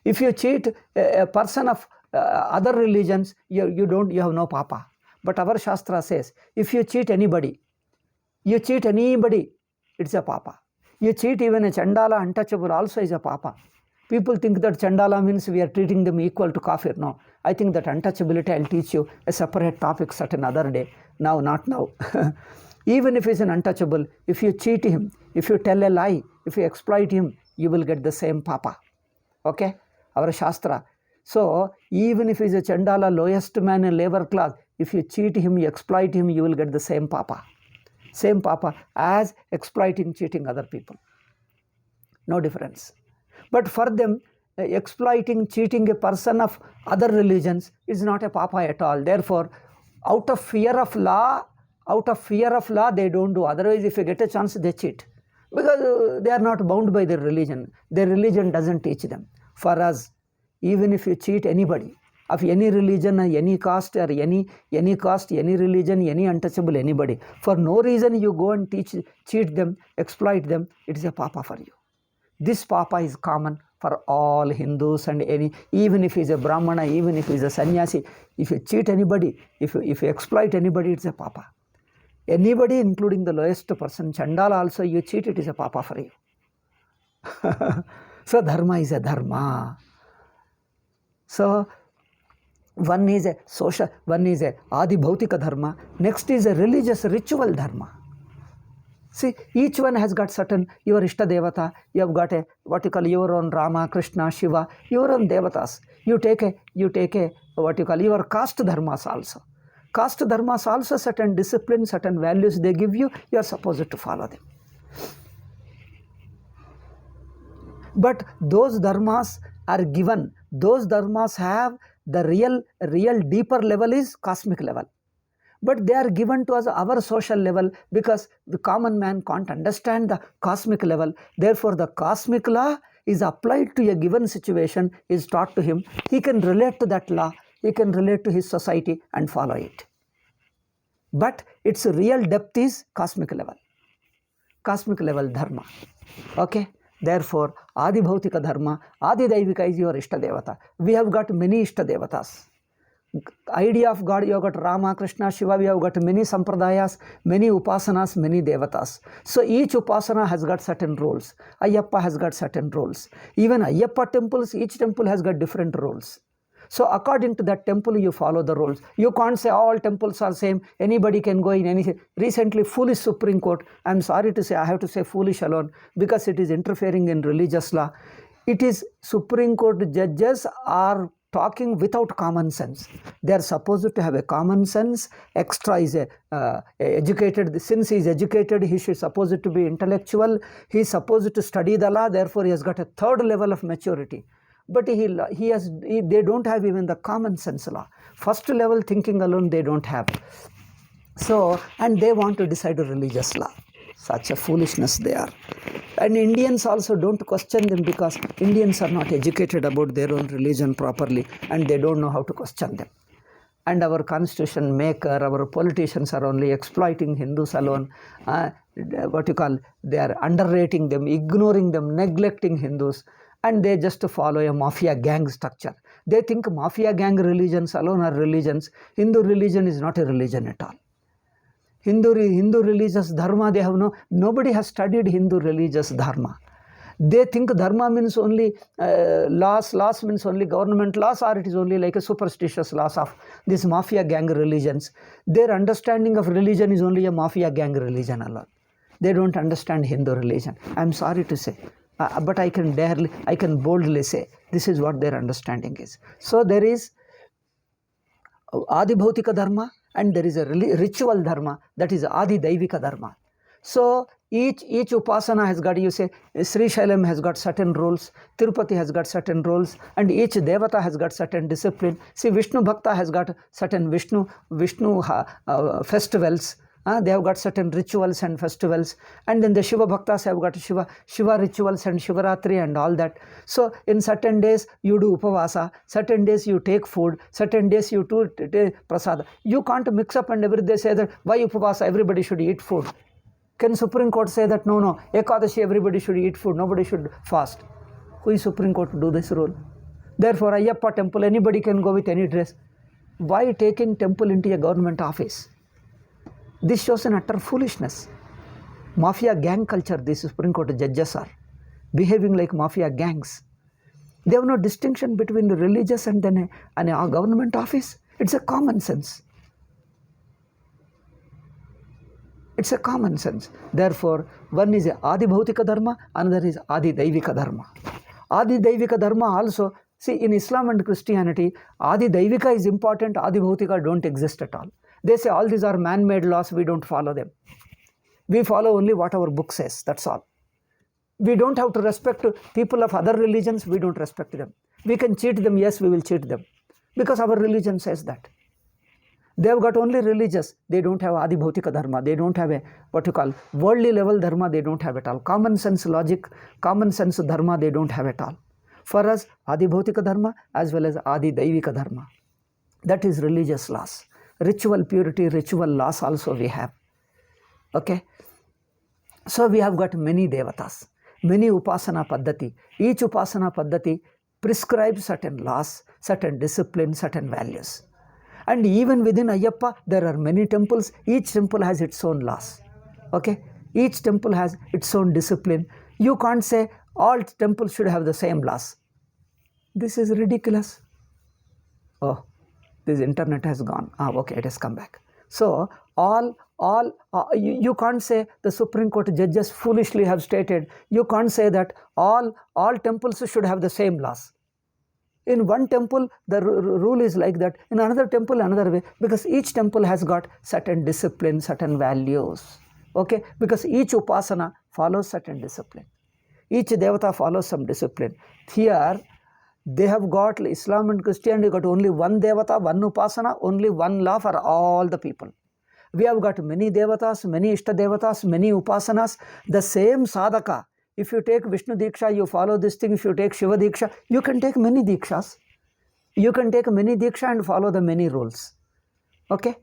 If you cheat a person of other religions, you have no papa. But our Shastra says, if you cheat anybody, it's a papa. You cheat even a Chandala untouchable also is a papa. People think that Chandala means we are treating them equal to kafir. No, I think that untouchability I'll teach you a separate topic certain other day. Now, not now. Even if he's an untouchable, if you cheat him, if you tell a lie, if you exploit him, you will get the same papa. Okay? Our Shastra. So, even if he's a Chandala, lowest man in labor class, if you cheat him, you exploit him, you will get the same papa. Same papa as exploiting, cheating other people. No difference. But for them, exploiting, cheating a person of other religions is not a papa at all. Therefore, out of fear of law, they don't do. Otherwise, if you get a chance, they cheat. Because they are not bound by their religion. Their religion doesn't teach them. For us, even if you cheat anybody, of any religion, any caste, or any caste, any religion, any untouchable anybody, for no reason you go and cheat them, exploit them, it is a papa for you. This papa is common for all Hindus and even if he is a Brahmana, even if he is a sannyasi, if you cheat anybody, if you exploit anybody, it's a papa. Anybody, including the lowest person, Chandala also, you cheat, it is a papa for you. So dharma is a dharma. So one is a social, one is a Adi Bhautika dharma, next is a religious ritual dharma. See, each one has got certain, your Ishta Devata, you have got what you call your own Rama, Krishna, Shiva, your own Devatas. You take a what you call your caste dharmas also. Caste dharmas also certain discipline, certain values they give you, you are supposed to follow them. But those dharmas are given, those dharmas have the real deeper level is cosmic level. But they are given to us our social level because the common man can't understand the cosmic level. Therefore, the cosmic law is applied to a given situation, is taught to him. He can relate to that law, he can relate to his society and follow it. But its real depth is cosmic level dharma. Okay? Therefore, Adi Bhautika dharma, Adi Daivika is your Ishta Devata. We have got many Ishta Devatas. Idea of God, you have got Rama, Krishna, Shiva, we have got many sampradayas, many upasanas, many devatas. So each upasana has got certain roles. Ayyappa has got certain roles. Even Ayyappa temples, each temple has got different roles. So according to that temple, you follow the rules. You can't say all temples are same, anybody can go in anything. Recently, foolish Supreme Court, I'm sorry to say, I have to say foolish alone, because it is interfering in religious law. It is Supreme Court judges are talking without common sense. They are supposed to have a common sense. Extra is educated. Since he is educated, he is supposed to be intellectual. He is supposed to study the law. Therefore, he has got a third level of maturity. But they don't have even the common sense law. First level thinking alone they don't have. So, and they want to decide a religious law. Such a foolishness they are. And Indians also don't question them because Indians are not educated about their own religion properly and they don't know how to question them. And our constitution maker, our politicians are only exploiting Hindus alone. They are underrating them, ignoring them, neglecting Hindus. And they just follow a mafia gang structure. They think mafia gang religions alone are religions. Hindu religion is not a religion at all. Hindu religious dharma, they have nobody has studied Hindu religious dharma. They think dharma means only laws means only government laws, or it is only like a superstitious laws of these mafia gang religions. Their understanding of religion is only a mafia gang religion alone. They don't understand Hindu religion. I'm sorry to say, but I can boldly say this is what their understanding is. So there is Adi Bhautika Dharma and there is a ritual Dharma, that is Adi Daivika Dharma. So each upasana has got, you say, Sri Shailam has got certain rules, Tirupati has got certain rules, and each devata has got certain discipline. See, Vishnu Bhakta has got certain Vishnu festivals. They have got certain rituals and festivals, and then the Shiva Bhaktas have got Shiva rituals and Shivaratri and all that. So in certain days you do upavasa, certain days you take food, certain days you take prasada. You can't mix up and every day say that why upavasa, everybody should eat food. Can Supreme Court say that no, Ekadashi everybody should eat food, nobody should fast? Who is Supreme Court to do this rule? Therefore, Ayyappa temple, anybody can go with any dress. Why taking temple into a government office? This shows an utter foolishness. Mafia gang culture, these Supreme Court judges are behaving like mafia gangs. They have no distinction between the religious and then a government office. It's a common sense. It's a common sense. Therefore, one is Adi Bhautika Dharma, another is Adi Daivika Dharma. Adi Daivika Dharma also, see, in Islam and Christianity, Adi Daivika is important, Adi Bhautika don't exist at all. They say all these are man-made laws, we don't follow them. We follow only what our book says, that's all. We don't have to respect people of other religions, we don't respect them. We can cheat them, yes, we will cheat them. Because our religion says that. They have got only religious, they don't have Adi Bhautika Dharma, they don't have a, what you call, worldly level Dharma, they don't have at all. Common sense logic, common sense Dharma, they don't have at all. For us, Adi Bhautika Dharma as well as Adi Daivika Dharma. That is religious laws. Ritual purity, ritual laws also we have. Okay. So we have got many devatas, many upasana paddhati. Each upasana paddhati prescribes certain laws, certain discipline, certain values. And even within Ayyappa, there are many temples. Each temple has its own laws. Okay. Each temple has its own discipline. You can't say all temples should have the same laws. This is ridiculous. Oh, this internet has gone. Okay, it has come back. So you can't say the Supreme Court judges foolishly have stated, you can't say that all temples should have the same laws. In one temple, the rule is like that. In another temple, another way. Because each temple has got certain discipline, certain values. Okay? Because each upasana follows certain discipline. Each devata follows some discipline. Here, they have got, Islam and Christianity got only one devata, one upasana, only one law for all the people. We have got many devatas, many ishta devatas, many upasanas, the same sadhaka. If you take Vishnu Diksha, you follow this thing. If you take Shiva Diksha, you can take many Dikshas. You can take many Diksha and follow the many rules. Okay?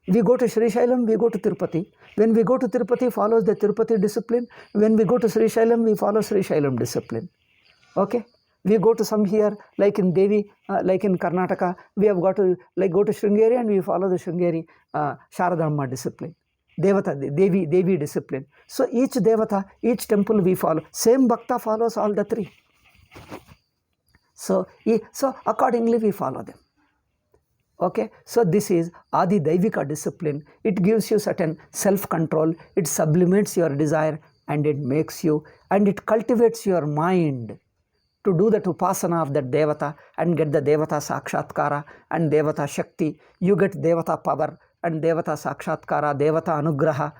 We go to Sri Shailam, we go to Tirupati. When we go to Tirupati, follows the Tirupati discipline. When we go to Sri Shailam, we follow Sri Shailam discipline. Okay? We go to some here, like in Devi, like in Karnataka, we have got to go to Sringeri and we follow the Sringeri Sharadamma discipline. Devata, Devi discipline. So each devata, each temple we follow. Same bhakta follows all the three. So accordingly we follow them. Okay, so this is Adi Daivika discipline. It gives you certain self-control. It sublimates your desire and it makes you, and it cultivates your mind to do that upasana of that devata and get the devata sakshatkara and devata shakti. You get devata power and devata sakshatkara, devata anugraha.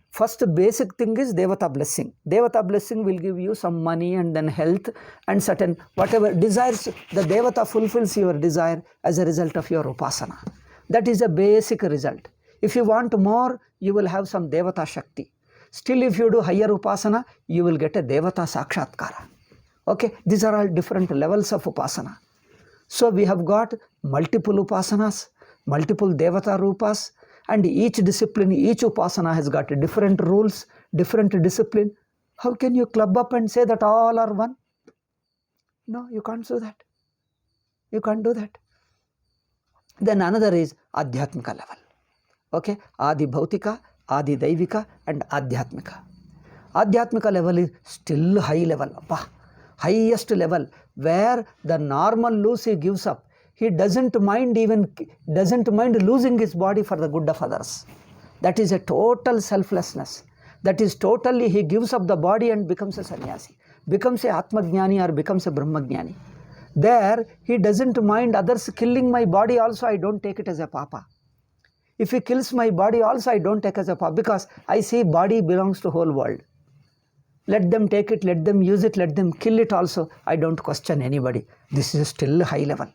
First basic thing is devata blessing. Devata blessing will give you some money and then health and certain whatever desires. The devata fulfills your desire as a result of your upasana. That is a basic result. If you want more, you will have some devata shakti. Still, if you do higher upasana, you will get a devata sakshatkara. Okay, these are all different levels of upasana. So we have got multiple upasanas, multiple devata rupas, and each discipline, each upasana has got different rules, different discipline. How can you club up and say that all are one? No, you can't do that. You can't do that. Then another is Adhyatmika level. Okay, Adi Bhautika, Adi Daivika, and Adhyatmika. Adhyatmika level is still high level, highest level, where the normal Lucy gives up. He doesn't mind losing his body for the good of others. That is a total selflessness. That is totally, he gives up the body and becomes a sannyasi, becomes a Atmajnani or becomes a Brahmajnani. There, he doesn't mind others killing my body also, I don't take it as a papa. If he kills my body also, I don't take it as a papa, because I see body belongs to whole world. Let them take it, let them use it, let them kill it also. I don't question anybody. This is still high level.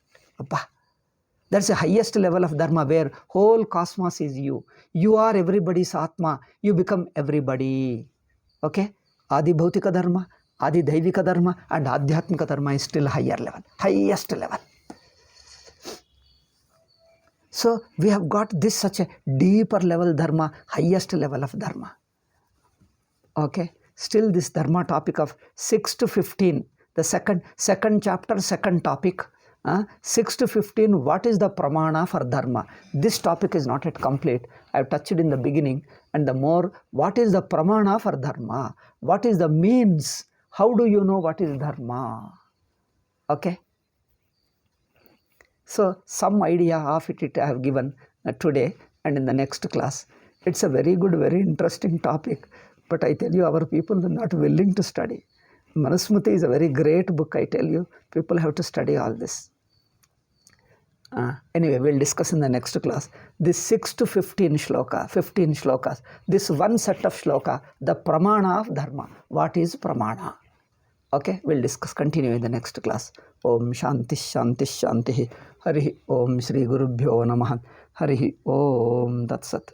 That's the highest level of dharma, where whole cosmos is you. You are everybody's atma. You become everybody. Okay? Adi Bhautika dharma, Adi Daivika dharma, and Adhyatmika dharma is still higher level, highest level. So we have got this such a deeper level dharma, highest level of dharma. Okay? Still this dharma topic of 6 to 15, the second chapter, second topic, 6 to 15, what is the pramana for dharma? This topic is not yet complete. I have touched in the beginning, and the more, what is the pramana for dharma? What is the means? How do you know what is dharma? Okay? So some idea of it I have given today and in the next class. It's a very good, very interesting topic, but I tell you, our people are not willing to study. Manu Smriti is a very great book, I tell you. People have to study all this. Anyway, we'll discuss in the next class. This 6 to 15 shlokas, this one set of shloka, the pramana of dharma. What is pramana? Okay, we'll discuss, continue in the next class. Om Shanti Shanti Shanti. Hari Om Shri Gurubhyo Namaha. Hari Om Tat Sat.